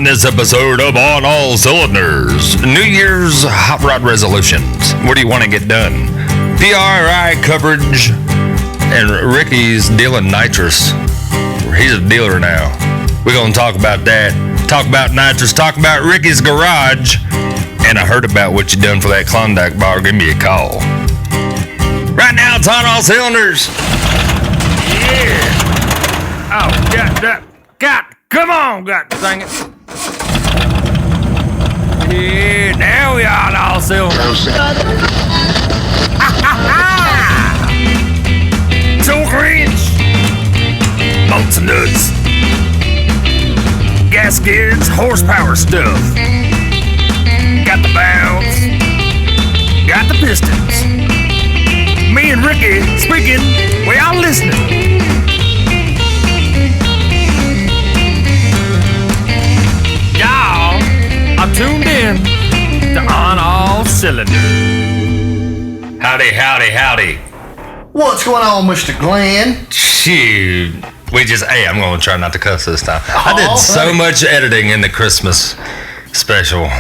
this episode of On All Cylinders, New Year's Hot Rod Resolutions. What do you want to get done? PRI coverage, and Ricky's dealing nitrous. He's a dealer now. We're going to talk about that, talk about nitrous, talk about Ricky's garage, and I heard about what you done for that Klondike bar. Give me a call. Right now, it's On All Cylinders. Yeah. Oh, God, come on, God dang it. Yeah, now we are on all cylinders. Torque wrench, bolts and nuts, gaskets, horsepower stuff. Got the valves, got the pistons. Me and Ricky speaking, we all listening. Y'all are tuned in to On All Cylinders. Howdy. What's going on, Mr. Glenn? Shoot. I'm going to try not to cuss this time. I did so much editing in the Christmas special. Dude,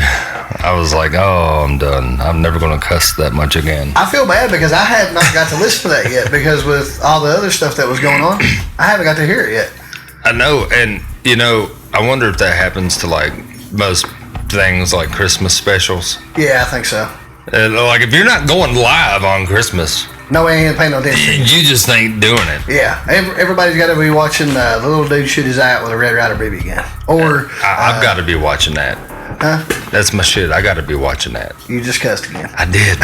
I was like, oh, I'm done. I'm never going to cuss that much again. I feel bad because I have not got to listen to that yet because with all the other stuff that was going on, I haven't got to hear it yet. I know, and I wonder if that happens to like most things like Christmas specials. Yeah, I think so. Like if you're not going live on Christmas, no way ain't paying no attention. You just ain't doing it. Yeah, everybody's got to be watching the little dude shoot his eye out with a Red Ryder BB gun. Or I've got to be watching that. Huh? That's my shit. I got to be watching that. You just cussed again. I did.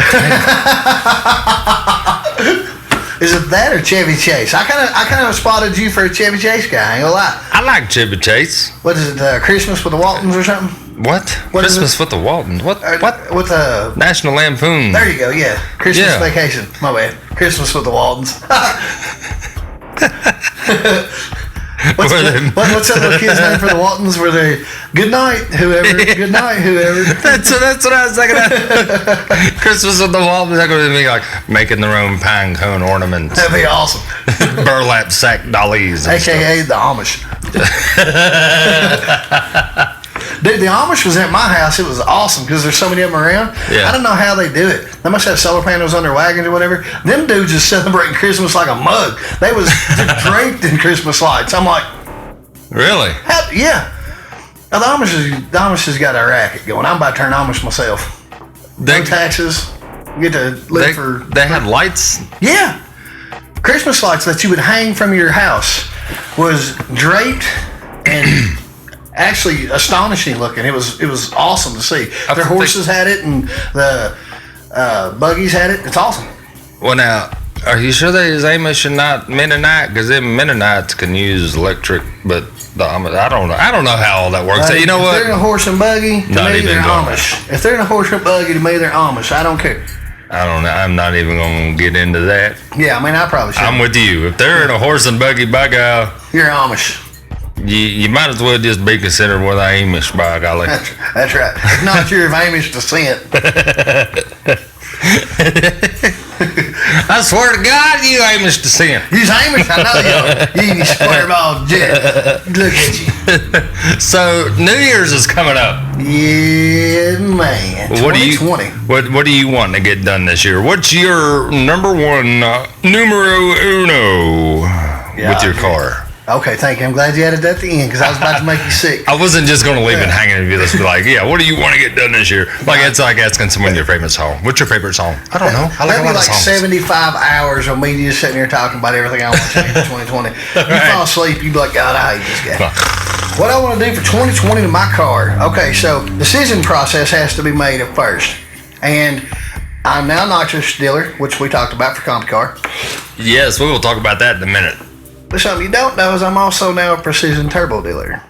Is it that or Chevy Chase? I kind of spotted you for a Chevy Chase guy. I ain't gonna lie. I like Chevy Chase. What is it? Christmas with the Waltons or something? What Christmas with the Waltons? What? With the National Lampoon? There you go. Yeah, Christmas Vacation. My bad. Christmas with the Waltons. What's that little kid's name for the Waltons? Were they good night, whoever? Good night, whoever. That's what I was thinking of. Christmas with the Waltons. That could be like making their own pine cone ornaments. That'd be awesome. Burlap sack dollies. AKA the Amish. Dude, the Amish was at my house. It was awesome because there's so many of them around. Yeah. I don't know how they do it. They must have solar panels on their wagons or whatever. Them dudes just celebrating Christmas like a mug. They was draped in Christmas lights. I'm like, really? Yeah. Now, the Amish has got a racket going. I'm about to turn Amish myself. No taxes. You get to live for... They had lights? Yeah. Christmas lights that you would hang from your house was draped and... actually astonishing looking. It was awesome to see. Their horses had it and the buggies had it. It's awesome. Well, now, are you sure they is Amish and not Mennonite? Because them Mennonites can use electric, but the Amish, I don't know how all that works. You know what? If they're in a horse and buggy, to me they're Amish. If they're in a horse and buggy, to me they're Amish. I don't care. I don't know. I'm not even going to get into that. Yeah, I mean, I probably should. I'm with you. If they're in a horse and buggy, by God, you're Amish. You might as well just be considered with Amish, by golly. That's right. If not, you're of Amish descent. I swear to God, you Amish descent. You's Amish, I know you square ball jet. Look at you. So, New Year's is coming up. Yeah, man. 2020. What do you want to get done this year? What's your number one, numero uno with your car? Okay, thank you. I'm glad you added that at the end because I was about to make you sick. I wasn't just going to leave it hanging and be like, yeah, what do you want to get done this year? Like, it's like asking someone your favorite song. What's your favorite song? I don't know. I like a lot of songs. 75 hours of me just sitting here talking about everything I want to change for 2020. You fall asleep, you be like, God, I hate this guy. What I want to do for 2020 to my car. Okay, so decision process has to be made at first. And I'm now a nitrous dealer, which we talked about for Comp Car. Yes, we will talk about that in a minute. But something you don't know is I'm also now a precision turbo dealer.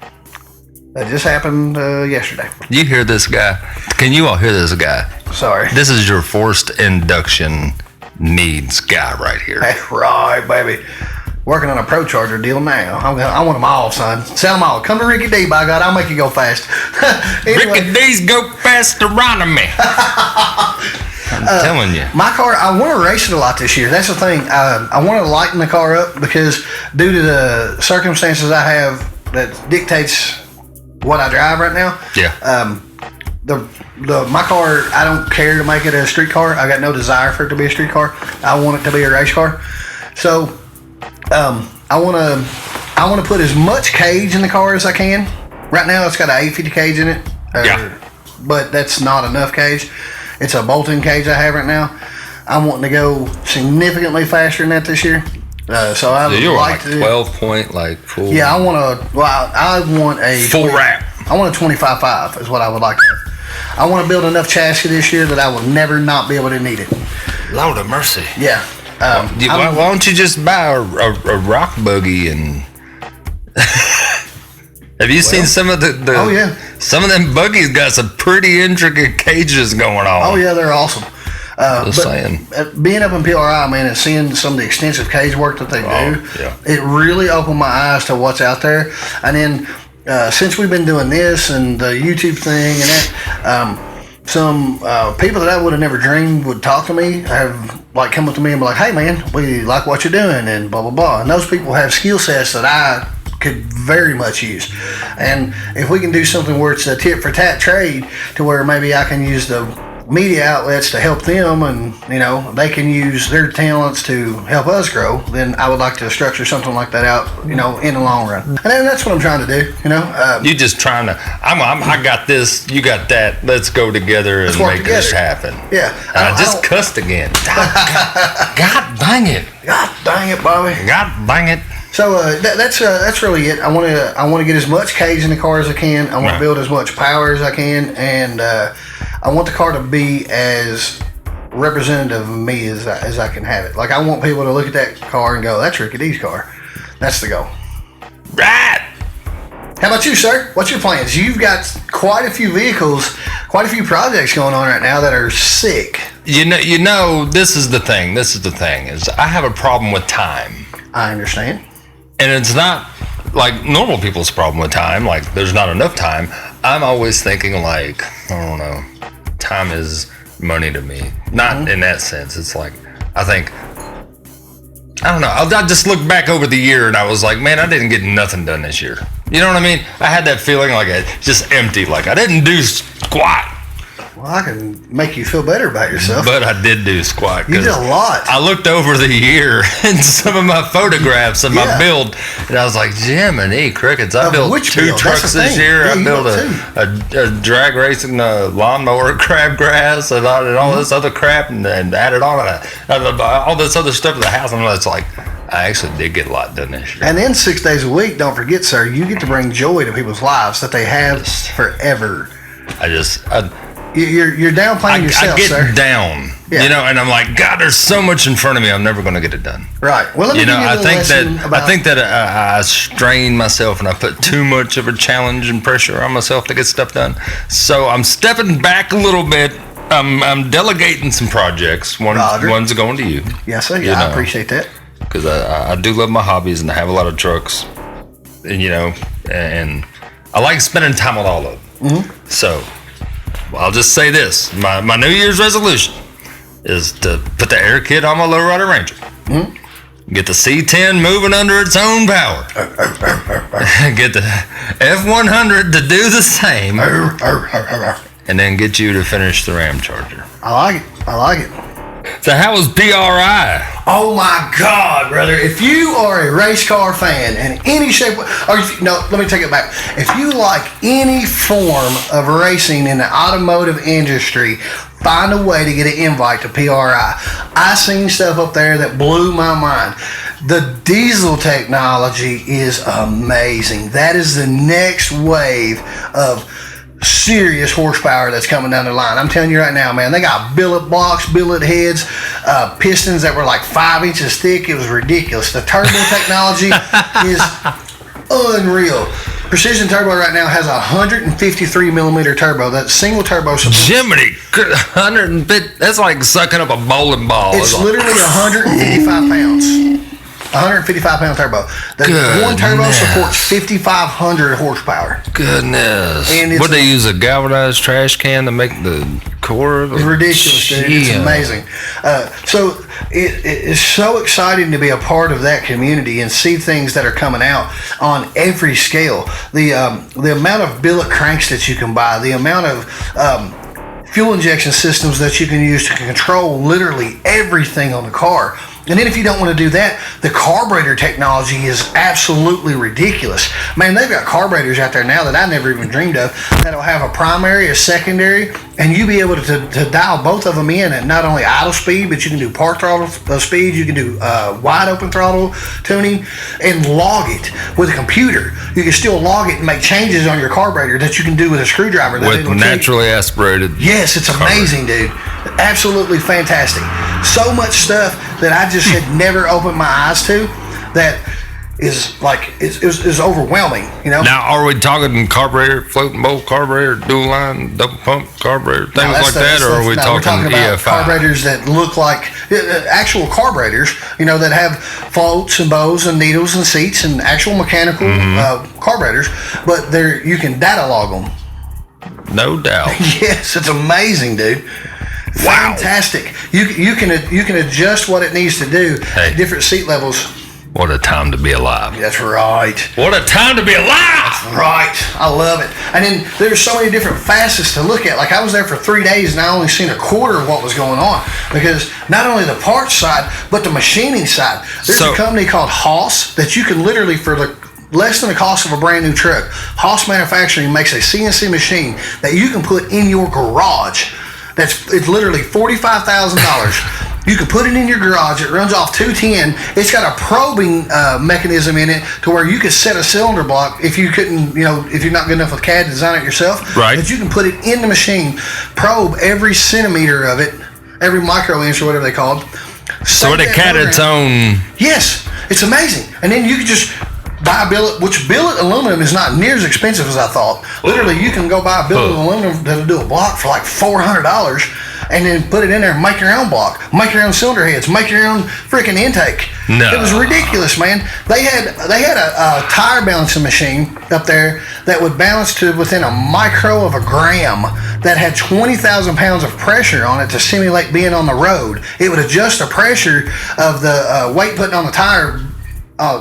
That just happened yesterday. You hear this guy? Can you all hear this guy? Sorry. This is your forced induction needs guy right here. That's right, baby. Working on a Pro Charger deal now. I want them all, son. Sell them all. Come to Ricky D, by God. I'll make you go fast. Anyway. Ricky D's go fasteronomy. I'm telling you. My car, I want to race it a lot this year. That's the thing. I want to lighten the car up because due to the circumstances I have that dictates what I drive right now. Yeah. My car, I don't care to make it a street car. I got no desire for it to be a street car. I want it to be a race car. So I want to put as much cage in the car as I can. Right now it's got an 850 cage in it. But that's not enough cage. It's a bolt-in cage I have right now. I'm wanting to go significantly faster than that this year. So I would like to 12 point like full. Yeah, I want a full wrap. I want a 25.5 is what I would like to have. I want to build enough chassis this year that I will never not be able to need it. Lord of mercy. Yeah. Why don't you just buy a rock buggy and? Have you seen some of the? Oh yeah. Some of them buggies got some pretty intricate cages going on. Oh yeah, they're awesome. Just saying. Being up in PRI, man, and seeing some of the extensive cage work that they do, it really opened my eyes to what's out there. And then since we've been doing this and the YouTube thing and that, some people that I would have never dreamed would talk to me have like come up to me and be like, "Hey, man, we like what you're doing," and blah blah blah. And those people have skill sets that I could very much use. And if we can do something where it's a tit for tat trade, to where maybe I can use the media outlets to help them, and they can use their talents to help us grow, then I would like to structure something like that out, in the long run. And that's what I'm trying to do. You're just trying to. I got this. You got that. Let's go together and make this happen. Yeah. I just cussed again. God dang it. God dang it, Bobby. God dang it. So that's really it. I want to get as much cage in the car as I can. I want to build as much power as I can, and I want the car to be as representative of me as I can have it. Like, I want people to look at that car and go, "That's Ricky D's car." That's the goal. Right. How about you, sir? What's your plans? You've got quite a few vehicles, quite a few projects going on right now that are sick. This is the thing. Is I have a problem with time. I understand. And it's not like normal people's problem with time, like there's not enough time. I'm always thinking like, I don't know, time is money to me. Not in that sense. It's like, I think, I don't know. I just looked back over the year and I was like, man, I didn't get nothing done this year. You know what I mean? I had that feeling like it's just empty, like I didn't do squat. Well, I can make you feel better about yourself. But I did do squat. You did a lot. I looked over the year and some of my photographs of my build, and I was like, Jiminy Crickets. I built 2 trucks this year. I built a drag racing lawnmower, crabgrass, and all this other crap, and added on all this other stuff to the house. And it's like, I actually did get a lot done this year. And then 6 days a week, don't forget, sir, you get to bring joy to people's lives that they have forever. You're downplaying yourself, sir. I get down, and I'm like, God, there's so much in front of me. I'm never going to get it done. Right. Well, let me give you a lesson I think that I strain myself and I put too much of a challenge and pressure on myself to get stuff done. So I'm stepping back a little bit. I'm delegating some projects. One's going to you. Yes, sir. Yeah, I appreciate that. Because I do love my hobbies and I have a lot of trucks, and and I like spending time with all of them. Mm-hmm. So. Well, I'll just say this. My New Year's resolution is to put the air kit on my lowrider Ranger. Mm-hmm. Get the C10 moving under its own power. Get the F100 to do the same. And then get you to finish the Ram Charger. I like it. So how was PRI? Oh my God, brother. If you are a race car fan in any shape, let me take it back. If you like any form of racing in the automotive industry, find a way to get an invite to PRI. I seen stuff up there that blew my mind. The diesel technology is amazing. That is the next wave of serious horsepower that's coming down the line. I'm telling you right now, man, they got billet blocks, billet heads, pistons that were like 5 inches thick. It was ridiculous. The turbo technology is unreal. Precision Turbo right now has a 153 millimeter turbo. That single turbo support. Jiminy, 150. That's like sucking up a bowling ball. It's literally 155 pounds. 155 pound turbo. The one turbo supports 5,500 horsepower. Goodness. And would they use a galvanized trash can to make the core of It's ridiculous, dude. It's amazing. So it is so exciting to be a part of that community and see things that are coming out on every scale. The amount of billet cranks that you can buy, the amount of fuel injection systems that you can use to control literally everything on the car. And then if you don't want to do that, the carburetor technology is absolutely ridiculous. Man, they've got carburetors out there now that I never even dreamed of that'll have a primary, a secondary, and you be able to dial both of them in at not only idle speed, but you can do park throttle speed, you can do wide open throttle tuning, and log it with a computer. You can still log it and make changes on your carburetor that you can do with a screwdriver. With naturally aspirated. Yes, it's amazing, dude. Absolutely fantastic. So much stuff that I just had never opened my eyes to that is like is overwhelming, you know. Now, are we talking carburetor, floating bolt carburetor, dual line, double pump carburetor, things like that, or are we talking about EFI? Carburetors that look like actual carburetors, you know, that have floats and bows and needles and seats and actual mechanical carburetors, but you can data log them. No doubt. Yes, it's amazing, dude. Wow. Fantastic. You can adjust what it needs to do at different seat levels. What a time to be alive. That's right. What a time to be alive. That's right. I love it. And then there's so many different facets to look at. Like I was there for 3 days and I only seen a quarter of what was going on because not only the parts side, but the machining side. There's a company called Haas that you can literally, for less than the cost of a brand new truck, Haas Manufacturing makes a CNC machine that you can put in your garage. It's literally $45,000. You can put it in your garage. It runs off 210. It's got a probing mechanism in it to where you could set a cylinder block if you couldn't, if you're not good enough with CAD to design it yourself. Right. But you can put it in the machine, probe every centimeter of it, every micro inch or whatever they call it. So it had its own. Yes, it's amazing. And then you can just buy a billet, which billet aluminum is not near as expensive as I thought. Literally, you can go buy a billet of aluminum that'll do a block for like $400 and then put it in there and make your own block, make your own cylinder heads, make your own freaking intake. No. It was ridiculous, man. They had a tire balancing machine up there that would balance to within a micro of a gram that had 20,000 pounds of pressure on it to simulate being on the road. It would adjust the pressure of the weight putting on the tire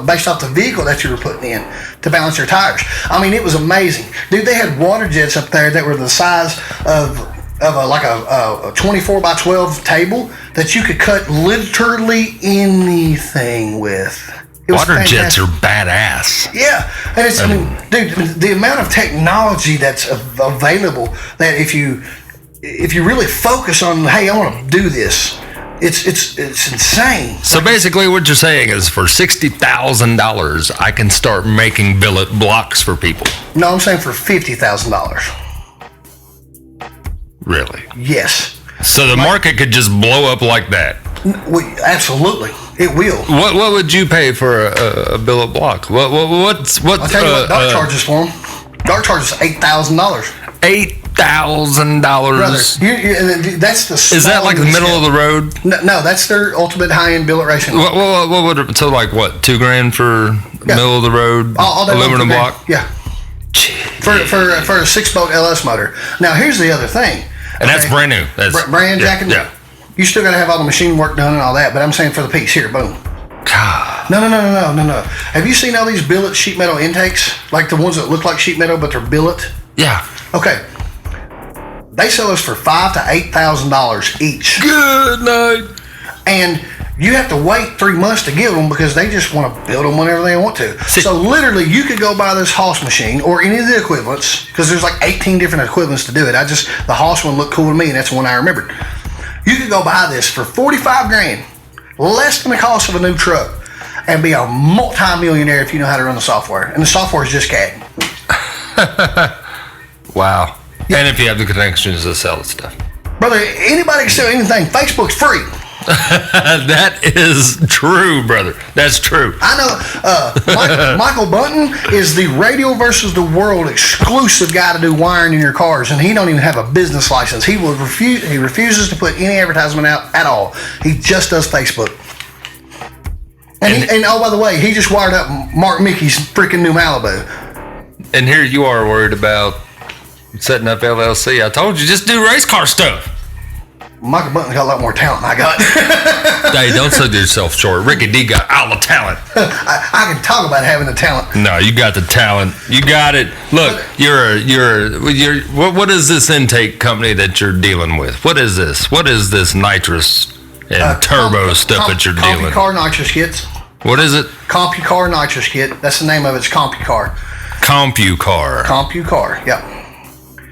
based off the vehicle that you were putting in to balance your tires. I mean, it was amazing. Dude, they had water jets up there that were the size of a 24 by 12 table that you could cut literally anything with. Water jets are badass. Yeah. And it's, dude, the amount of technology that's available that if you really focus on, hey, I want to do this, it's insane. So basically what you're saying is for $60,000, I can start making billet blocks for people. No, I'm saying for $50,000. Really? Yes. So the market could just blow up like that? Absolutely. It will. What would you pay for a billet block? What's I'll tell you what Dark charges for them. Dark charges $8,000. $8,000. Brother, that's the. Is that like the middle of the road? No, that's their ultimate high-end billet racing. What would it, so like what, $2,000 for middle of the road aluminum block? Yeah. For a 6-bolt LS motor. Now here's the other thing. And that's brand new. That's brand jacket. Yeah. You still got to have all the machine work done and all that, but I'm saying for the piece here, boom. God. No. Have you seen all these billet sheet metal intakes? Like the ones that look like sheet metal, but they're billet? Yeah. Okay. They sell us for $5,000 to $8,000 each. Good night. And you have to wait 3 months to get them because they just want to build them whenever they want to. So literally, you could go buy this Haas machine or any of the equivalents because there's like 18 different equivalents to do it. The Haas one looked cool to me, and that's the one I remembered. You could go buy this for $45,000, less than the cost of a new truck, and be a multi-millionaire if you know how to run the software. And the software is just CAD. Wow. Yeah. And if you have the connections to sell the stuff. Brother, anybody can sell anything. Facebook's free. That is true, brother. That's true. I know. Michael Bunton is the Radio versus the World exclusive guy to do wiring in your cars, and he don't even have a business license. He refuses to put any advertisement out at all. He just does Facebook. And oh, by the way, he just wired up Mark Mickey's freaking new Malibu. And here you are worried about setting up LLC. I told you, just do race car stuff. Michael Button got a lot more talent than I got. Hey, don't sell yourself short. Ricky D got all the talent. I can talk about having the talent. No, you got the talent. You got it. Look, what is this intake company that you're dealing with? What is this? What is this nitrous and turbo stuff that you're dealing with? CompuCar nitrous kits. What is it? CompuCar nitrous kit. That's the name of it. It's CompuCar. CompuCar. Yep.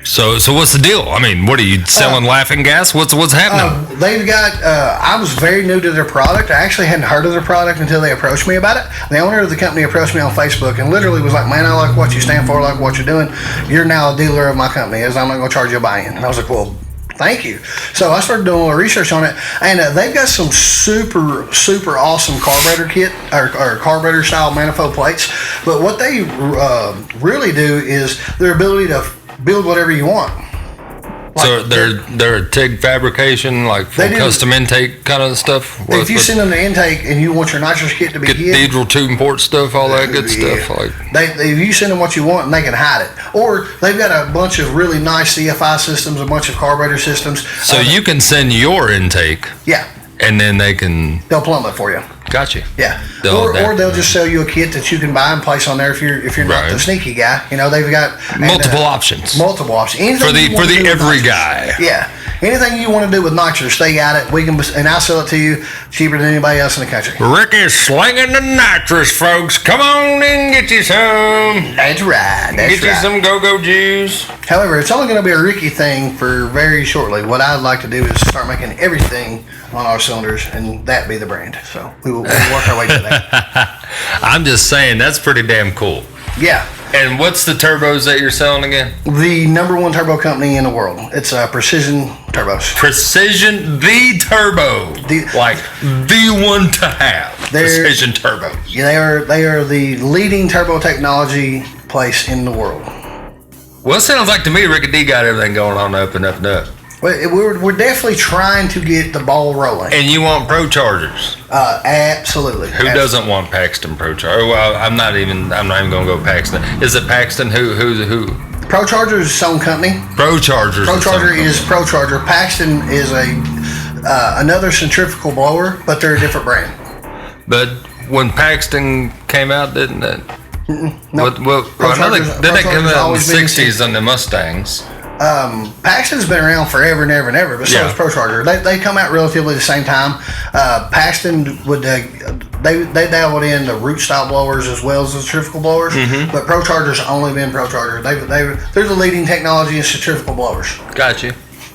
So what's the deal? I mean, what are you selling? Laughing gas? What's happening? They've got. I was very new to their product. I actually hadn't heard of their product until they approached me about it. The owner of the company approached me on Facebook and literally was like, "Man, I like what you stand for. I like what you're doing. You're now a dealer of my company. As I'm not going to charge you a buy-in." And I was like, "Well, thank you." So I started doing a little research on it, and they've got some super awesome carburetor kit or carburetor style manifold plates. But what they really do is their ability to build whatever you want. So they're a TIG fabrication, like for custom intake kind of stuff. If you send them the intake and you want your nitrous kit to be cathedral tube and port stuff, all that good stuff. Like if you send them what you want, and they can hide it. Or they've got a bunch of really nice CFI systems, a bunch of carburetor systems. So you can send your intake. Yeah. And then they'll plumb it for you. Gotcha. Yeah. Or they'll just sell you a kit that you can buy and place on there if you're not the sneaky guy. You know, they've got multiple options. Multiple options. Anything for the every guy. Yeah. Anything you want to do with nitrous, they got it. We can, and I'll sell it to you cheaper than anybody else in the country. Ricky's slinging the nitrous, folks. Come on and get you some. That's right. Get you some go-go juice. However, it's only going to be a Ricky thing for very shortly. What I'd like to do is start making everything on our cylinders, and that be the brand. So we'll work our way to that. I'm just saying, that's pretty damn cool. Yeah. And what's the turbos that you're selling again? The number one turbo company in the world. It's Precision Turbos. Precision, the turbo. The one to have. Precision Turbos. Yeah, they are the leading turbo technology place in the world. Well, it sounds like to me Ricky D got everything going on up and up and up. We're definitely trying to get the ball rolling. And you want Pro Chargers? Absolutely. Who doesn't want Paxton Pro Charger? Well, I'm not even going to go Paxton. Is it Paxton? Who? Pro Charger is its own company. Pro Charger is Pro Charger. Paxton is another centrifugal blower, but they're a different brand. But when Paxton came out, didn't it? No. Didn't it come out in the 60s on the Mustangs? Paxton's been around forever and ever and ever, but so is Pro Charger. They come out relatively the same time. Paxton would they dabbled in the root style blowers as well as the centrifugal blowers, but Pro Charger's only been Pro Charger. They're the leading technology in centrifugal blowers. Got you.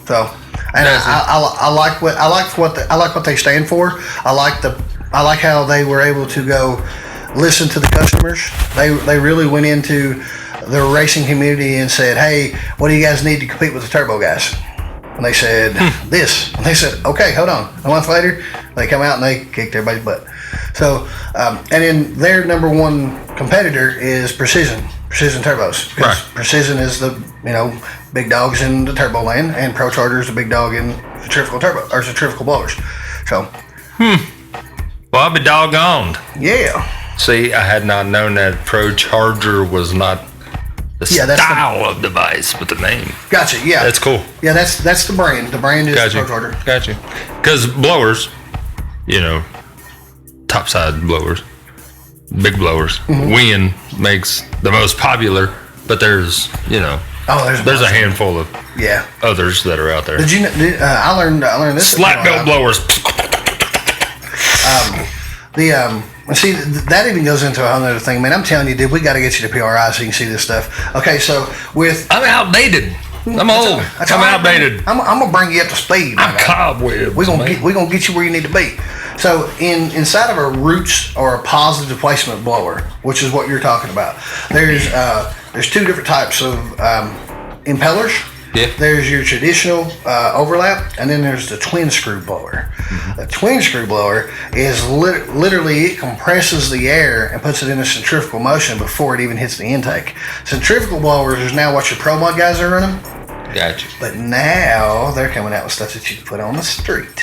So, and I like what they stand for. I like how they were able to go listen to the customers. They really went into the racing community and said, "Hey, what do you guys need to compete with the turbo guys?" And they said, "This." And they said, "Okay, hold on." A month later, they come out and they kicked everybody's butt. So, and then their number one competitor is Precision Turbos. Right. Precision is the big dogs in the turbo land, and Pro Charger is the big dog in centrifugal centrifugal blowers. So, well, I'll be doggoned. Yeah. See, I had not known that Pro Charger was not the style of device, but the name. Gotcha. Yeah. That's cool. Yeah, that's the brand. The brand is Pro Charger. Gotcha. Because blowers, topside blowers, big blowers. Win makes the most popular, but there's there's a handful of others that are out there. Did you? I learned this. Slap belt blowers. See, that even goes into another thing, man. I'm telling you, dude, we got to get you to PRI so you can see this stuff. Okay, so I'm outdated. I'm old. I'm outdated. I'm gonna bring you up to speed. I'm cobwebs. We're gonna get you where you need to be. So inside of a roots or a positive displacement blower, which is what you're talking about, there's two different types of impellers. Yeah. There's your traditional overlap, and then there's the twin screw blower. The twin screw blower is literally it compresses the air and puts it in a centrifugal motion before it even hits the intake. Centrifugal blowers is now what your Pro Mod guys are running. Gotcha. But now they're coming out with stuff that you can put on the street.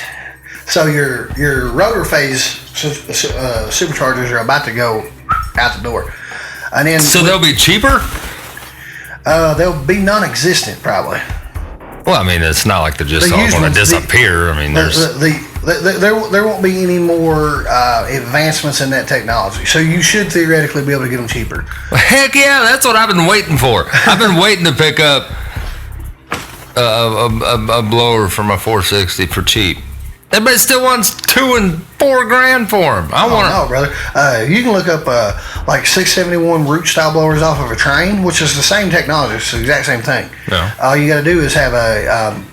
So your rotor phase superchargers are about to go out the door, and then they'll be cheaper. They'll be non-existent probably. Well, I mean, it's not like they're just all going to disappear. I mean, there won't be any more advancements in that technology. So you should theoretically be able to get them cheaper. Heck yeah, that's what I've been waiting for. I've been waiting to pick up a blower for my 460 for cheap. Everybody still wants $2,000 and $4,000 for them. No, brother. You can look up like 671 root style blowers off of a train, which is the same technology. It's the exact same thing. Yeah. All you got to do is have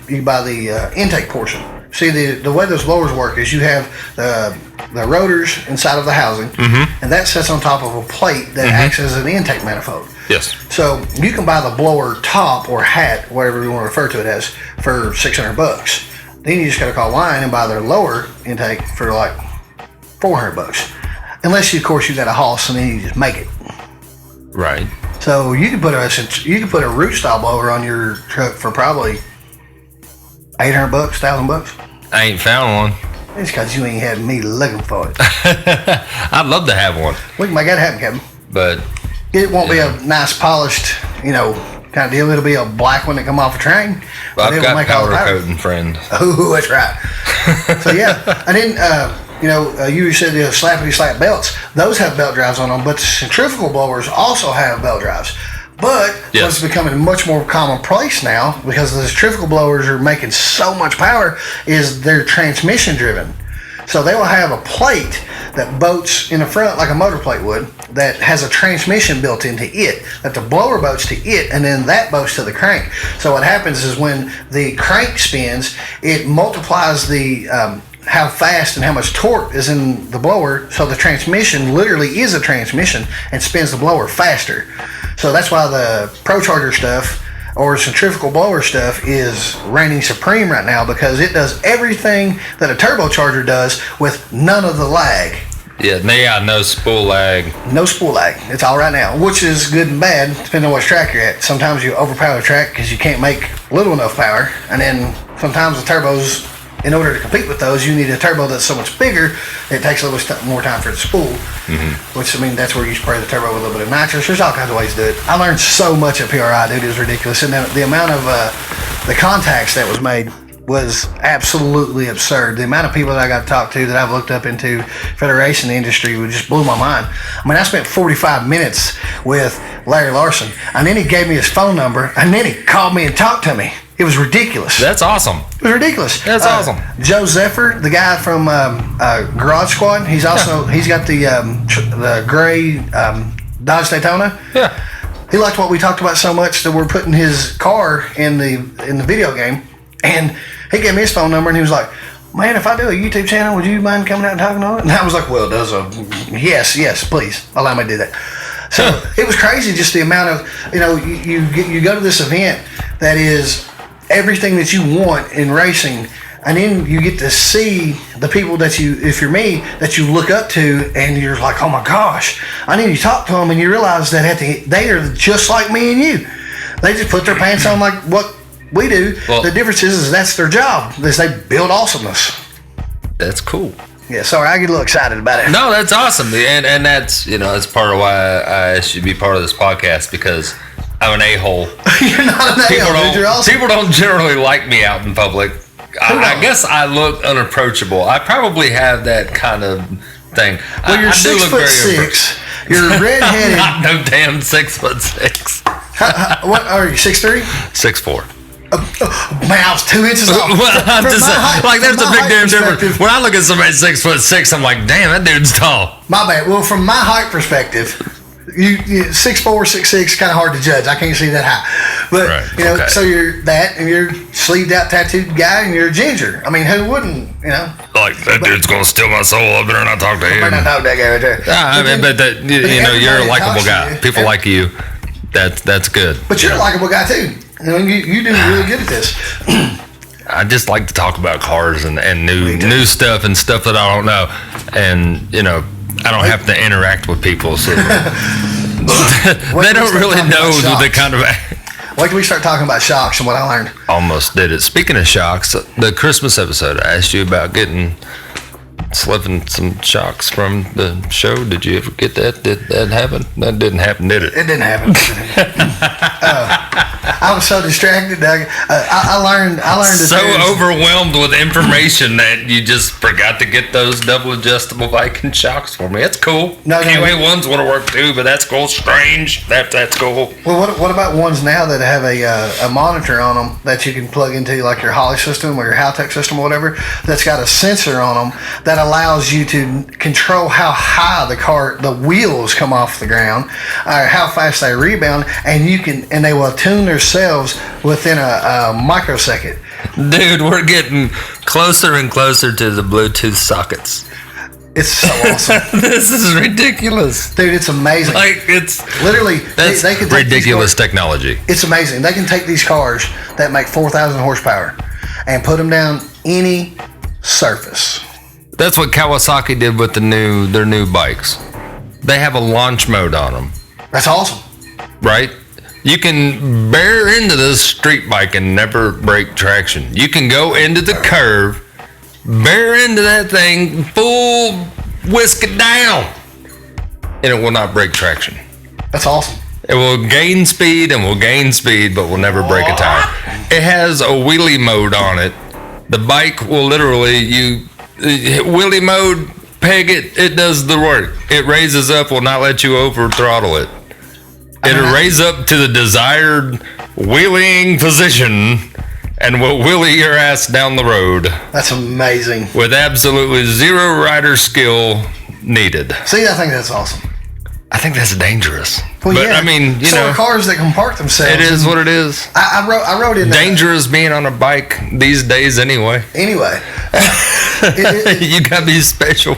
you buy the intake portion. See, the way those blowers work is you have the rotors inside of the housing, and that sits on top of a plate that acts as an intake manifold. Yes. So you can buy the blower top or hat, whatever you want to refer to it as, for $600. Then you just got to call line and buy their lower intake for like $400. Unless you, of course, you got a Hoss and then you just make it. Right. So you can put a root style blower on your truck for probably $800, $1,000. I ain't found one. It's because you ain't had me looking for it. I'd love to have one. We can make that happen, Kevin. But it won't be a nice polished, kind of deal. It'll be a black one that come off a train. Well, I've got powder coating, friend. Oh, that's right. So yeah, and then you said the slappity slap belts. Those have belt drives on them, but the centrifugal blowers also have belt drives. But what's becoming much more commonplace now, because the centrifugal blowers are making so much power, is they're transmission driven. So they will have a plate that boats in the front like a motor plate would, that has a transmission built into it, that the blower boats to it, and then that boats to the crank. So what happens is when the crank spins, it multiplies the how fast and how much torque is in the blower, so the transmission literally is a transmission and spins the blower faster. So that's why the ProCharger stuff or centrifugal blower stuff is reigning supreme right now, because it does everything that a turbocharger does with none of the lag. Yeah, no spool lag. No spool lag. It's all right now, which is good and bad, depending on what track you're at. Sometimes you overpower the track because you can't make little enough power, and then sometimes the turbos, in order to compete with those, you need a turbo that's so much bigger, it takes a little more time for it to spool, which, that's where you spray the turbo with a little bit of nitrous. There's all kinds of ways to do it. I learned so much at PRI, dude. It was ridiculous. And the amount of the contacts that was made was absolutely absurd. The amount of people that I got to talk to that I've looked up into Federation industry would just blew my mind. I spent 45 minutes with Larry Larson, and then he gave me his phone number, and then he called me and talked to me. It was ridiculous. That's awesome. It was ridiculous. That's awesome. Joe Zephyr, the guy from Garage Squad, he's got the gray Dodge Daytona. Yeah. He liked what we talked about so much that we're putting his car in the video game, and he gave me his phone number, and he was like, "Man, if I do a YouTube channel, would you mind coming out and talking on it?" And I was like, "Well, yes, please allow me to do that." So it was crazy, just the amount of, you go to this event that is everything that you want in racing, and then you get to see the people that if you're me, that you look up to, and you're like, oh my gosh. And then you talk to them, and you realize that they are just like me and you. They just put their pants on like what we do. Well, the difference is that's their job, is they build awesomeness. That's cool. Yeah, sorry, I get a little excited about it. No, that's awesome, and that's that's part of why I asked you to be part of this podcast, because I'm an a-hole. You're not an a-hole, dude. You're awesome. People don't generally like me out in public. I guess I look unapproachable. I probably have that kind of thing. Well, you're 6'6". You're redheaded. Not no damn 6'6". What are you? 6'3"? 6'4". Man, I was 2 inches off. Well, I'm just saying, there's a big damn difference. When I look at somebody 6'6", I'm like, damn, that dude's tall. My bad. Well, from my height perspective, you 6'4", 6'6", kind of hard to judge. I can't see that high. But, so you're that, and you're sleeved out tattooed guy, and you're a ginger. I mean, who wouldn't, Like, that dude's going to steal my soul. I better not talk to him. I better not talk to that guy right there. You're a likable guy. People like you. That's good. But you're a likable guy, too. You do really good at this. I just like to talk about cars and new stuff and stuff that I don't know. And, I don't have to interact with people, so they don't really know the kind of... Wait till we start talking about shocks and what I learned. Almost did it. Speaking of shocks, the Christmas episode, I asked you about slipping some shocks from the show. Did you ever get that? Did that happen? That didn't happen, did it? It didn't happen. I was so distracted. I learned that so overwhelmed with information that you just forgot to get those double adjustable Viking shocks for me. That's cool. Anyway, ones want to work too, but that's cool. Strange. That's cool. Well, what about ones now that have a monitor on them that you can plug into, like your Holly system or your Haltech system or whatever, that's got a sensor on them that allows you to control how high the wheels come off the ground, or how fast they rebound, and they will tune themselves within a microsecond. Dude, we're getting closer and closer to the Bluetooth sockets. It's so awesome. This is ridiculous. Dude, it's amazing. Like, it's literally they can take ridiculous technology. It's amazing. They can take these cars that make 4,000 horsepower and put them down any surface. That's what Kawasaki did with their new bikes. They have a launch mode on them. That's awesome. Right? You can bear into this street bike and never break traction. You can go into the curve, bear into that thing, full whisk it down, and it will not break traction. That's awesome. It will gain speed, but will never break a tire. It has a wheelie mode on it. The bike will literally, wheelie mode, peg it, it does the work. It raises up, will not let you over throttle it. It'll raise up to the desired wheeling position and will wheelie your ass down the road. That's amazing. With absolutely zero rider skill needed. See, I think that's awesome. I think that's dangerous. Well, but yeah. I mean, you know, cars that can park themselves. It is what it is. I wrote in dangerous being on a bike these days anyway. Anyway. You gotta be special.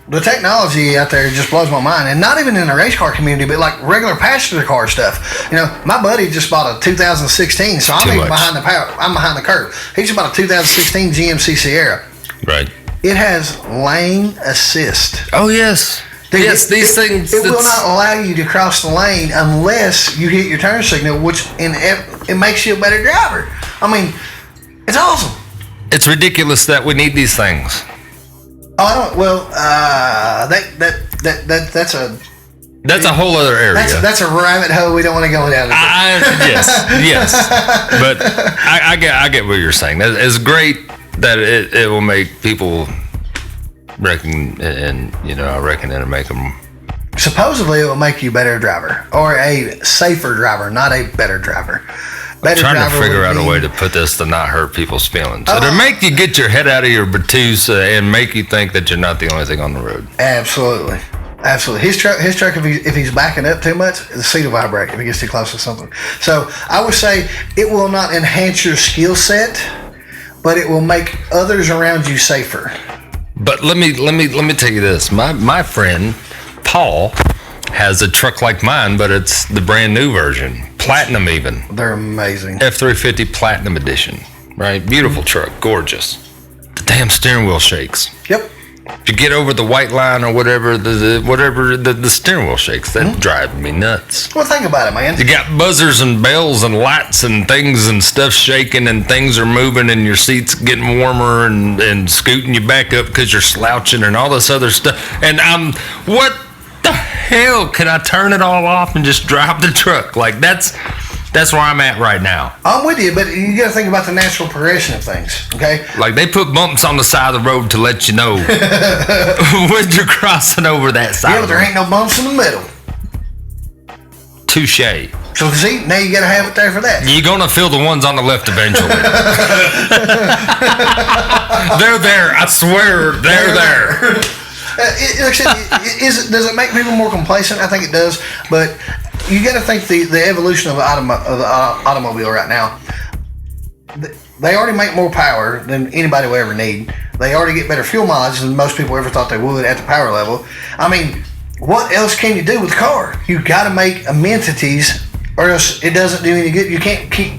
The technology out there just blows my mind, and not even in the race car community, but like regular passenger car stuff. You know, my buddy just bought a 2016, so I'm even behind the curve. He just bought a 2016 GMC Sierra. Right. It has lane assist. Oh yes. Dude, yes, these things. It will not allow you to cross the lane unless you hit your turn signal, which it makes you a better driver. I mean, it's awesome. It's ridiculous that we need these things. Oh, I don't. Well, that's a whole other area. That's a rabbit hole we don't want to go down. Yes. But I get what you're saying. It's great that it will make people reckon, and I reckon it'll make them. Supposedly, it will make you a better driver, or a safer driver, not a better driver. I'm trying to figure out a way to put this to not hurt people's feelings. It'll make you get your head out of your batoos and make you think that you're not the only thing on the road. Absolutely. His truck, if he's backing up too much, the seat will vibrate if he gets too close to something. So I would say it will not enhance your skill set, but it will make others around you safer. But let me tell you this. My friend Paul has a truck like mine, but it's the brand new version, platinum even. They're amazing. F350 Platinum Edition, right? Beautiful truck, gorgeous. The damn steering wheel shakes. Yep. If you get over the white line or whatever, the steering wheel shakes. That drives me nuts. Well, think about it, man. You got buzzers and bells and lights and things and stuff shaking and things are moving and your seat's getting warmer and scooting you back up because you're slouching and all this other stuff. And what the hell, can I turn it all off and just drive the truck? Like that's where I'm at right now. I'm with you, but you got to think about the natural progression of things, okay? Like they put bumps on the side of the road to let you know when you're crossing over that side. Yeah, but there ain't no bumps in the middle. Touche. So see, now you got to have it there for that. You're gonna feel the ones on the left eventually. They're there. I swear, they're there. Like I said, does it make people more complacent? I think it does, but you got to think the evolution of the automobile right now. They already make more power than anybody will ever need. They already get better fuel mileage than most people ever thought they would at the power level. I mean, what else can you do with a car? You got to make amenities, or else it doesn't do any good. You can't keep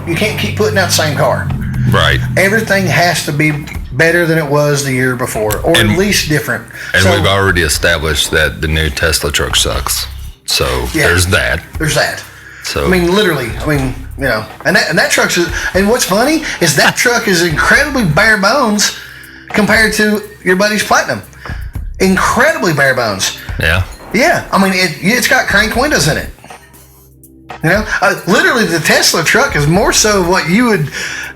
putting out the same car. Right. Everything has to be better than it was the year before, or at least different. And we've already established that the new Tesla truck sucks. So there's that. There's that. So I mean, literally. I mean, and that truck's. And what's funny is that truck is incredibly bare bones compared to your buddy's Platinum. Incredibly bare bones. Yeah. Yeah. I mean, it's got crank windows in it. You know, literally the Tesla truck is more so what you would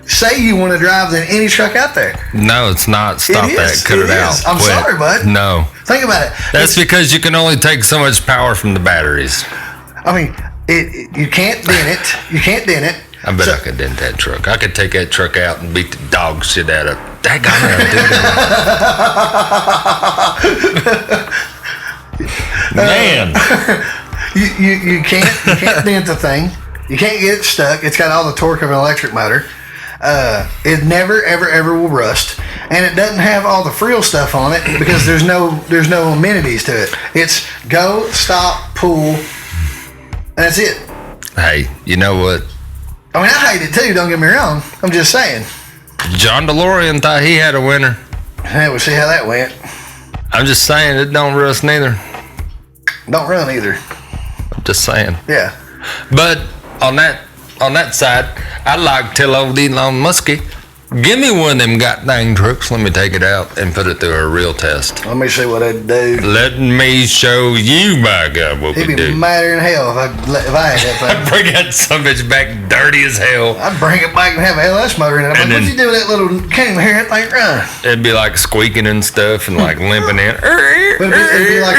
say you want to drive than any truck out there. No, it's not. Stop that. Cut it out. I'm Quit. sorry, bud. No. Think about it. That's because you can only take so much power from the batteries. I mean, you can't dent it. You can't dent it. I bet I could dent that truck. I could take that truck out and beat the dog shit out of it. That guy. Man. You can't dent the thing. You can't get it stuck. It's got all the torque of an electric motor. It never ever will rust, and it doesn't have all the frill stuff on it because there's no amenities to it. It's go, stop, pull, and that's it. Hey, you know what? I mean, I hate it too. Don't get me wrong. I'm just saying. John DeLorean thought he had a winner. Hey, we'll see how that went. I'm just saying it don't rust neither. Don't run either. I'm just saying. Yeah. But on that side, I'd like to tell old Elon Muskie, give me one of them goddamn trucks. Let me take it out and put it through a real test. Let me see what I'd do. Let me show you, by God, what we do. He'd be madder than hell if I had that thing. I'd bring that son of a bitch back dirty as hell. I'd bring it back and have an LS motor in it. I'm like, what'd you do with that little, can't even hear that thing run. It'd be like squeaking and stuff and like limping in. But it'd be like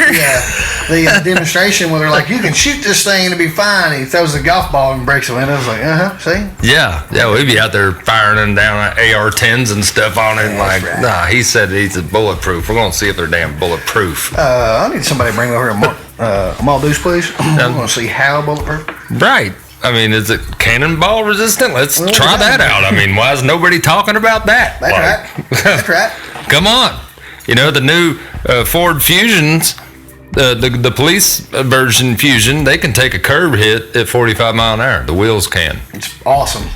the demonstration where they're like, you can shoot this thing and it'll be fine. He throws the golf ball and breaks the window. I was like, see? Yeah, we'd be out there firing them down AR-10s and stuff on it. Yeah, like, right. nah, he said he's bulletproof. We're going to see if they're damn bulletproof. I need somebody to bring over here a Maldeus, please. I'm going to see how bulletproof. Right. I mean, is it cannonball resistant? Let's try that out. I mean, why is nobody talking about that? That's right. That's right. Come on. You know, the new Ford Fusions, the police version Fusion, they can take a curb hit at 45 mile an hour. The wheels can. It's awesome.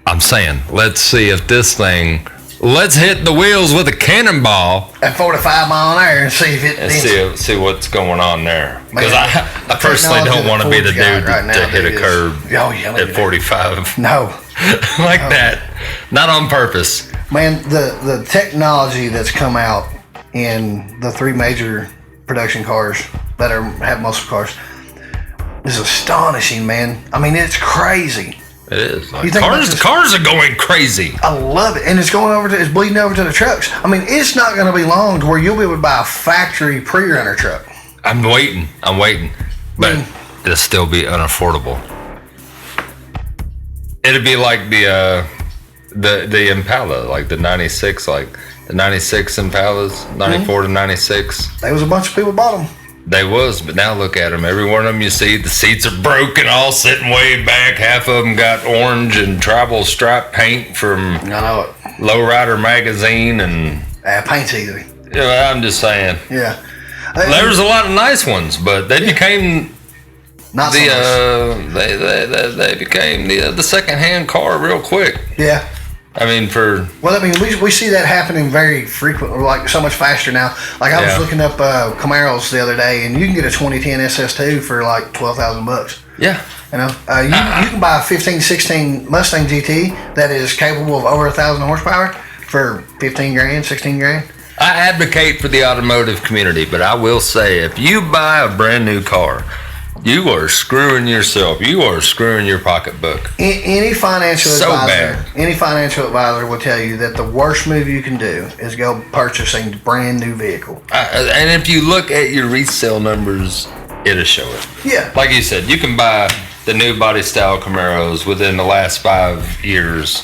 I'm saying, let's see if this thing, let's hit the wheels with a cannonball. At 45 mile an hour and see if it... And see what's going on there. Because I personally technology don't want to be the Ford's dude got right now, to hit a dude, curb at 45. No. Like that. Not on purpose. Man, the technology that's come out in the three major production cars that have muscle cars is astonishing, man. I mean, it's crazy. It is. Like, cars are going crazy. I love it. And it's it's bleeding over to the trucks. I mean, it's not going to be long to where you'll be able to buy a factory pre-runner truck. I'm waiting. But it'll still be unaffordable. It'd be like the Impala, like the 96, like the 96 Impalas, 94 to 96. There was a bunch of people bought them. They was, but now look at them. Every one of them you see, the seats are broken, all sitting way back. Half of them got orange and tribal stripe paint from Lowrider magazine, and paint's easy. Yeah, I'm just saying. Yeah, there was a lot of nice ones, but they became not they became the second-hand car real quick. Yeah. I mean, we see that happening very frequently, like so much faster now. Like I was looking up Camaros the other day, and you can get a 2010 SS2 for like $12,000. Yeah. You know, you can buy a 15, 16 Mustang GT that is capable of over 1,000 horsepower for 15 grand, 16 grand. I advocate for the automotive community, but I will say, if you buy a brand new car, you are screwing yourself. You are screwing your pocketbook. Any financial advisor will tell you that the worst move you can do is go purchase a brand new vehicle. And if you look at your resale numbers, it'll show it. Yeah. Like you said, you can buy the new body style Camaros within the last 5 years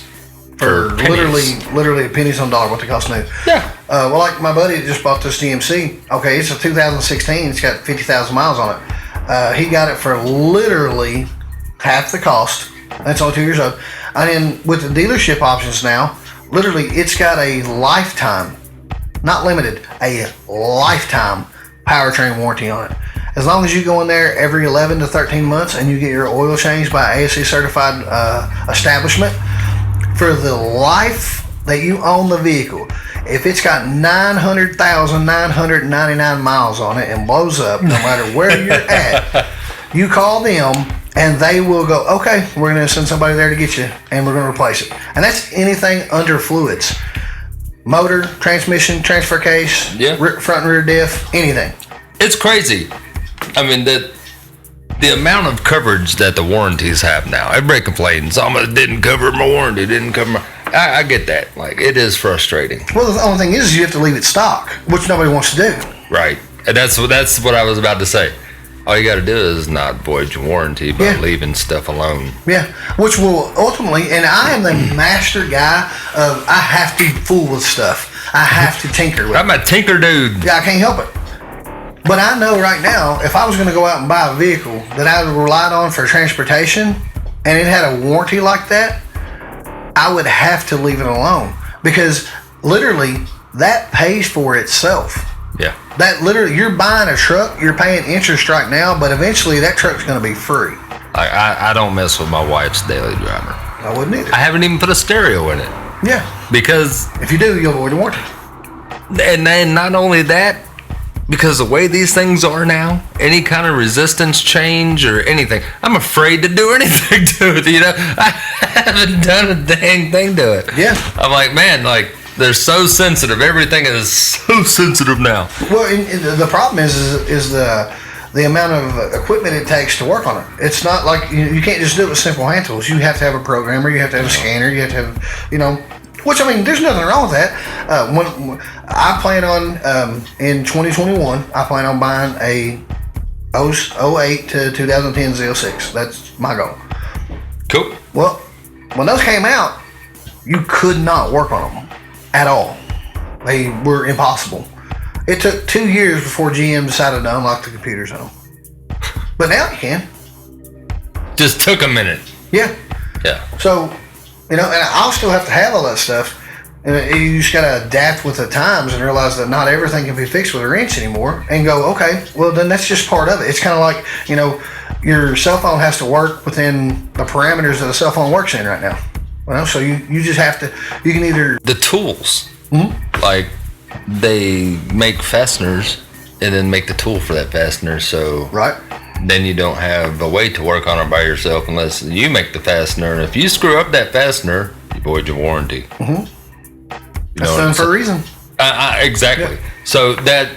for literally pennies on dollar what they cost new. Yeah. Well, like my buddy just bought this GMC. Okay, it's a 2016. It's got 50,000 miles on it. He got it for literally half the cost. That's only 2 years old. And then with the dealership options now, literally it's got a lifetime, not limited, a lifetime powertrain warranty on it. As long as you go in there every 11 to 13 months and you get your oil changed by ASE certified establishment, for the life that you own the vehicle, if it's got 900,999 miles on it and blows up, no matter where you're at, you call them and they will go, okay, we're going to send somebody there to get you and we're going to replace it. And that's anything under fluids. Motor, transmission, transfer case, front and rear diff, anything. It's crazy. I mean, that The amount of coverage that the warranties have now. Everybody complains, it didn't cover my warranty, didn't cover my... I get that. Like, it is frustrating. Well, the only thing is you have to leave it stock, which nobody wants to do. Right. And that's what I was about to say. All you got to do is not void your warranty by leaving stuff alone. Yeah, which will ultimately, and I am the master guy of, I have to fool with stuff. I have to tinker with it. I'm a tinker dude. Yeah, I can't help it. But I know right now, if I was going to go out and buy a vehicle that I relied on for transportation, and it had a warranty like that, I would have to leave it alone. Because literally, that pays for itself. Yeah. That literally, you're buying a truck, you're paying interest right now, but eventually that truck's going to be free. I don't mess with my wife's daily driver. I wouldn't either. I haven't even put a stereo in it. Yeah. Because... if you do, you'll avoid the warranty. And then not only that, because the way these things are now, any kind of resistance change or anything, I'm afraid to do anything to it, I haven't done a dang thing to it. Yeah. I'm like, man, like, they're so sensitive. Everything is so sensitive now. Well, and the problem is the amount of equipment it takes to work on it. It's not like you can't just do it with simple hand tools. You have to have a programmer, you have to have a scanner, you have to have, which, I mean, there's nothing wrong with that. When I plan on, in 2021, I plan on buying a 08 to 2010 Z06. That's my goal. Cool. Well, when those came out, you could not work on them at all. They were impossible. It took 2 years before GM decided to unlock the computers on them. But now you can. Just took a minute. Yeah. Yeah. So, and I'll still have to have all that stuff. And you just got to adapt with the times and realize that not everything can be fixed with a wrench anymore and go, okay, well, then that's just part of it. It's kind of like, your cell phone has to work within the parameters that a cell phone works in right now. So you just have to, you can either... the tools, like, they make fasteners and then make the tool for that fastener, so... Right. Then you don't have a way to work on it by yourself unless you make the fastener. And if you screw up that fastener, you void your warranty. Mm-hmm. That's done for a reason. Exactly. Yeah. So that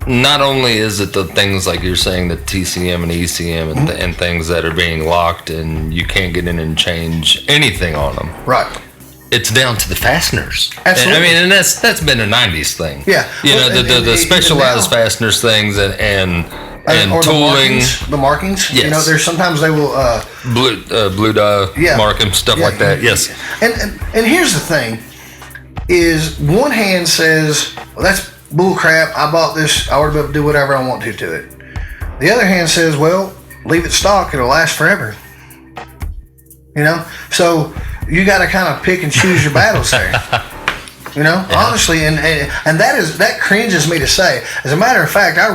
not only is it the things like you're saying, the TCM and ECM and things that are being locked and you can't get in and change anything on them. Right. It's down to the fasteners. Absolutely. And that's been a 90s thing. Yeah. The specialized fasteners things and tooling, the markings. Yes. There's sometimes they will blue dye marking stuff like that. Yes. And here's the thing: is one hand says, well, that's bull crap. I bought this. I ought to be able to do whatever I want to it. The other hand says, well, leave it stock. It'll last forever. So you got to kind of pick and choose your battles there. Honestly, and that cringes me to say. As a matter of fact, I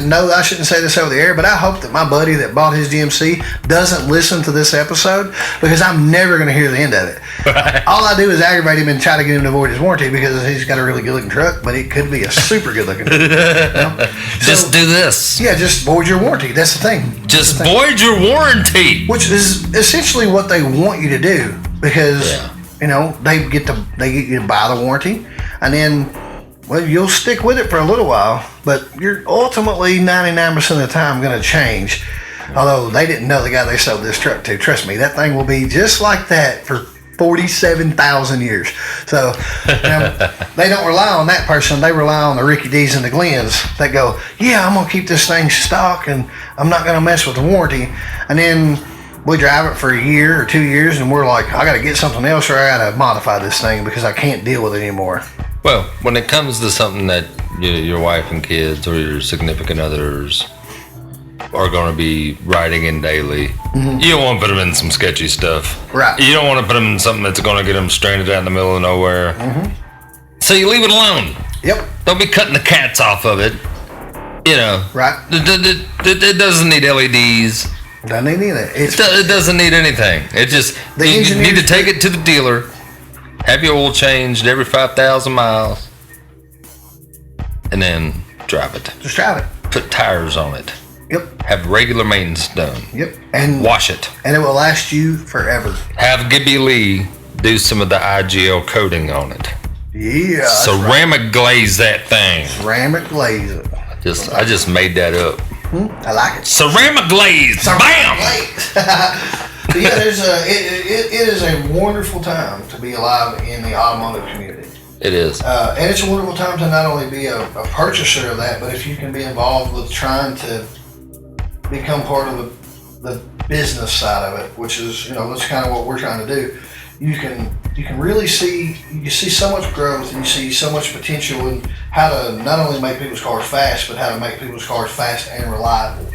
know I shouldn't say this over the air, but I hope that my buddy that bought his GMC doesn't listen to this episode because I'm never going to hear the end of it. Right. All I do is aggravate him and try to get him to avoid his warranty because he's got a really good looking truck, but it could be a super good looking truck. Just do this. Yeah, just void your warranty. That's the thing. Just void your warranty. Which is essentially what they want you to do because... Yeah. They get you to buy the warranty, and then, well, you'll stick with it for a little while, but you're ultimately 99% of the time going to change. Although they didn't know the guy they sold this truck to. Trust me, that thing will be just like that for 47,000 years. So they don't rely on that person. They rely on the Ricky D's and the Glens that go, yeah, I'm going to keep this thing stock, and I'm not going to mess with the warranty. And then we drive it for a year or 2 years, and we're like, I got to get something else or I got to modify this thing because I can't deal with it anymore. Well, when it comes to something that your wife and kids or your significant others are going to be riding in daily, you don't want to put them in some sketchy stuff. Right. You don't want to put them in something that's going to get them stranded out in the middle of nowhere. So you leave it alone. Yep. Don't be cutting the cats off of it. Right. It doesn't need LEDs. Doesn't need anything. It doesn't need anything. It just you need to take it to the dealer, have your oil changed every 5,000 miles, and then drive it. Just drive it. Put tires on it. Yep. Have regular maintenance done. Yep. And wash it. And it will last you forever. Have Gibby Lee do some of the IGL coating on it. Yeah. Ceramic glaze that thing. Ceramic glaze it. I just made that up. I like it. Ceramic glaze. Bam! But yeah, it is a wonderful time to be alive in the automotive community. It is. And it's a wonderful time to not only be a purchaser of that, but if you can be involved with trying to become part of the business side of it, which is, that's kind of what we're trying to do. You can really see so much growth, and you see so much potential in how to not only make people's cars fast, but how to make people's cars fast and reliable.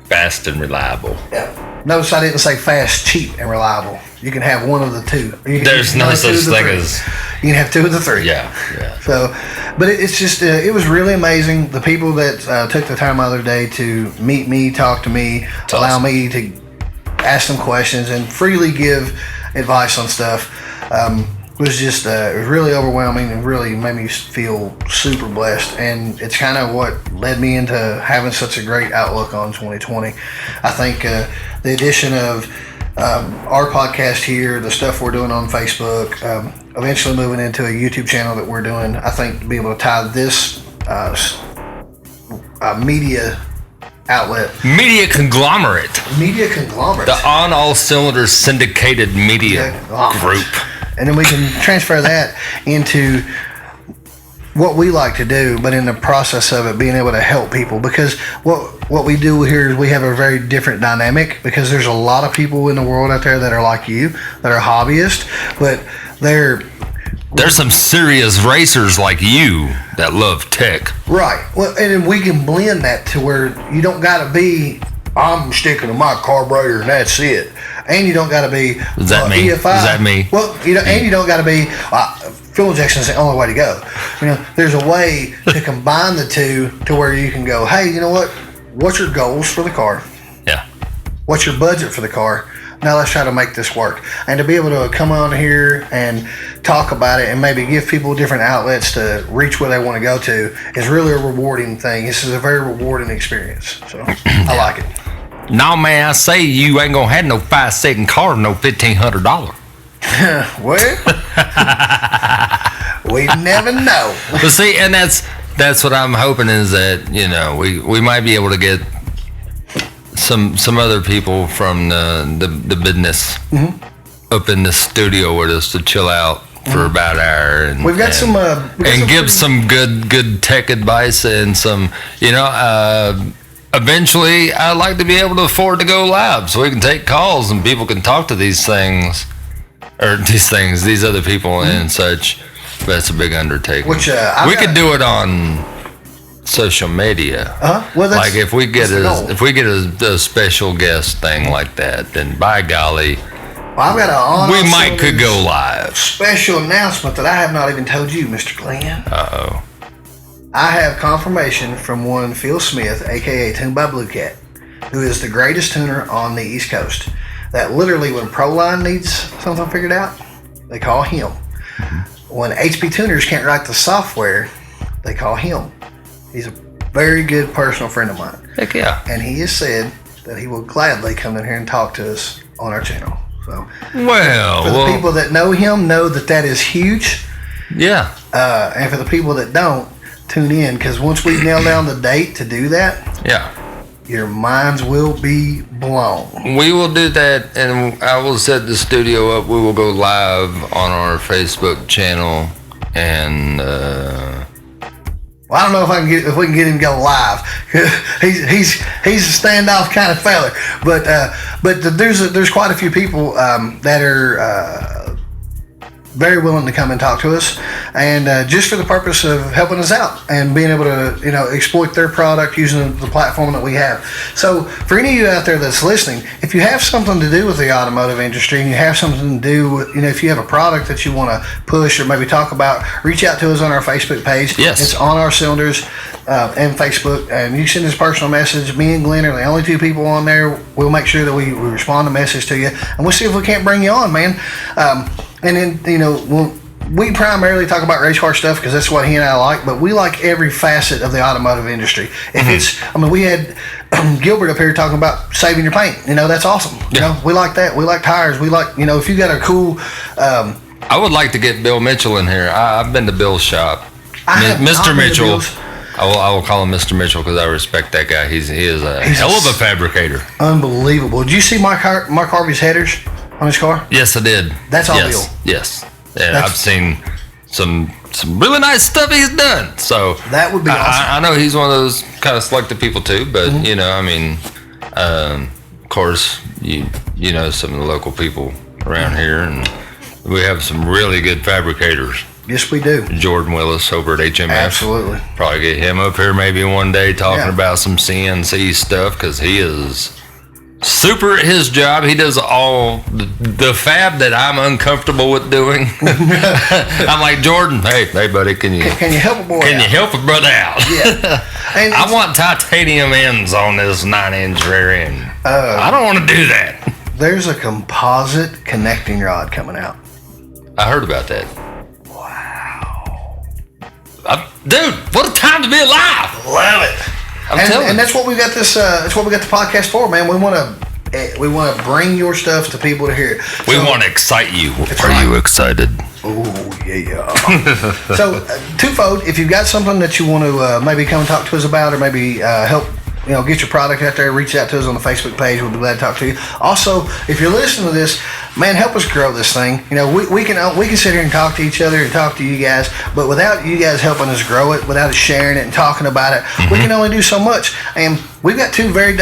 Fast and reliable. Yeah. Notice I didn't say fast, cheap, and reliable. You can have one of the two. There's no such thing as... You can have two of the three. Yeah. So, but it's just, it was really amazing. The people that took the time out of their day to meet me, talk to me, allow me to ask them questions and freely give advice on stuff, was just, it was really overwhelming and really made me feel super blessed. And it's kind of what led me into having such a great outlook on 2020. I think the addition of our podcast here, the stuff we're doing on Facebook, eventually moving into a YouTube channel that we're doing, I think to be able to tie this media outlet. Media conglomerate. The On All Cylinders syndicated media group. And then we can transfer that into what we like to do, but in the process of it, being able to help people. Because what we do here is we have a very different dynamic, because there's a lot of people in the world out there that are like you, that are hobbyists, but there's some serious racers like you that love tech. Right. Well, and then we can blend that to where you don't got to be, I'm sticking to my carburetor and that's it. And you don't got to be Is that me? EFI. Is that me? Well, and you don't got to be fuel injection is the only way to go. There's a way to combine the two to where you can go, hey, you know what? What's your goals for the car? Yeah. What's your budget for the car? Now let's try to make this work. And to be able to come on here and talk about it and maybe give people different outlets to reach where they want to go to is really a rewarding thing. This is a very rewarding experience. So I like it. Now, may I say, you ain't gonna have no 5-second car, no $1,500. Well, we never know. But see, and that's what I'm hoping is that we might be able to get some other people from the business up in the studio with us to chill out for about an hour, and we've got some give some good tech advice and some eventually, I'd like to be able to afford to go live so we can take calls and people can talk to these other people and such. That's a big undertaking. Which we could do it on social media. Well, like if we get a special guest thing like that, then by golly, I've got we might could go live. Special announcement that I have not even told you, Mr. Glenn. Uh-oh. I have confirmation from one Phil Smith, aka Tuned by Blue Cat, who is the greatest tuner on the East Coast. That literally, when ProLine needs something figured out, they call him. When HP tuners can't write the software, they call him. He's a very good personal friend of mine. Heck yeah. And he has said that he will gladly come in here and talk to us on our channel. So, for the people that know him, know that is huge. Yeah. And for the people that don't, tune in, because once we nail down the date to do that, your minds will be blown. We will do that, and I will set the studio up. We will go live on our Facebook channel, and well, I don't know if we can get him to go live. he's a standoff kind of feller, but there's quite a few people that are very willing to come and talk to us, and just for the purpose of helping us out and being able to exploit their product using the platform that we have. So for any of you out there that's listening, if you have something to do with the automotive industry and you have something to do with, if you have a product that you want to push or maybe talk about, reach out to us on our Facebook page. Yes, it's On Our Cylinders and Facebook, and you send us a personal message. Me and Glenn are the only two people on there. We'll make sure that we respond to message to you, and we'll see if we can't bring you on, man. And then, we primarily talk about race car stuff because that's what he and I like, but we like every facet of the automotive industry. If we had Gilbert up here talking about saving your paint. That's awesome. We like that. We like tires. We like, if you got a cool... I would like to get Bill Mitchell in here. I've been to Bill's shop. Mr. Mitchell. I will call him Mr. Mitchell because I respect that guy. He is a hell of a fabricator. Unbelievable. Did you see Mark Harvey's headers on his car? Yes, I did. That's all Bill. Yes. And I've seen some really nice stuff he's done. So that would be awesome. I know he's one of those kind of selective people too, but I mean, of course, you know some of the local people around here, and we have some really good fabricators. Yes, we do. Jordan Willis over at HMF. Absolutely. Probably get him up here maybe one day talking about some CNC stuff because he is super at his job. He does all the fab that I'm uncomfortable with doing. I'm like, Jordan, hey buddy, can you help a boy Can you help a brother out? Yeah. And I want titanium ends on this 9-inch rear end. I don't want to do that. There's a composite connecting rod coming out. I heard about that. Dude, what a time to be alive! Love it. And that's what we got this. That's what we got the podcast for, man. We want to bring your stuff to people to hear. We want to excite you. Are you excited? Oh yeah. So twofold. If you've got something that you want to maybe come and talk to us about, or maybe help. Get your product out there. Reach out to us on the Facebook page. We'll be glad to talk to you. Also, if you're listening to this, man, help us grow this thing. We can sit here and talk to each other and talk to you guys, but without you guys helping us grow it, without us sharing it and talking about it, we can only do so much. And we've got two very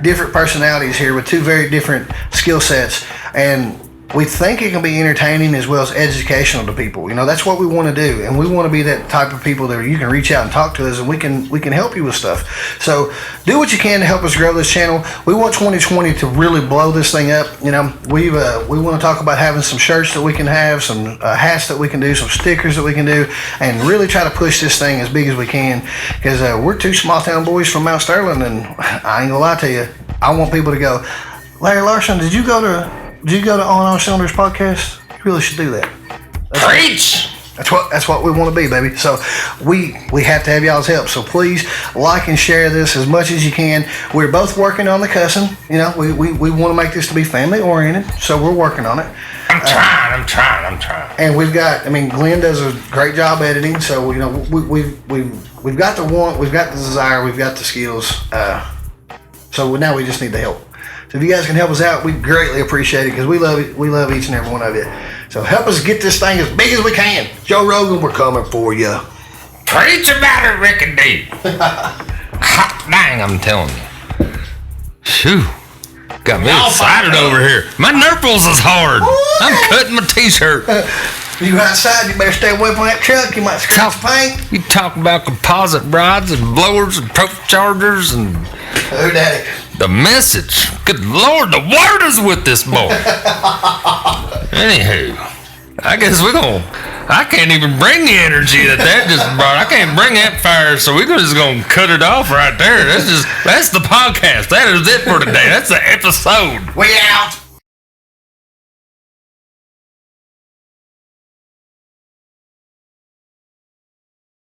different personalities here with two very different skill sets, and we think it can be entertaining as well as educational to people. That's what we want to do, and we want to be that type of people that you can reach out and talk to us, and we can help you with stuff. So do what you can to help us grow this channel. We want 2020 to really blow this thing up. We want to talk about having some shirts that we can have, some hats that we can do, some stickers that we can do, and really try to push this thing as big as we can, because we're two small town boys from Mount Sterling, and I ain't gonna lie to you, I want people to go, Larry Larson, did you go to On Our Cylinders podcast? You really should do that. Preach! That's what we want to be, baby. So we have to have y'all's help. So please like and share this as much as you can. We're both working on the cussing. We want to make this to be family oriented, so we're working on it. I'm trying. And we've got. Glenn does a great job editing. So we've got the want, we've got the desire, we've got the skills. So now we just need the help. So if you guys can help us out, we greatly appreciate it, because we love each and every one of you. So help us get this thing as big as we can. Joe Rogan, we're coming for you. Preach about it, Rick and D. Hot dang, I'm telling you. Phew. Got me excited over here. My nurples is hard. I'm cutting my t-shirt. You outside, you better stay away from that truck. You might scratch the paint. You talk about composite rods and blowers and profile chargers and... Oh, daddy. The message. Good Lord, the word is with this boy. Anywho, I guess I can't even bring the energy that just brought. I can't bring that fire, so we're just going to cut it off right there. That's the podcast. That is it for today. That's the episode. We out.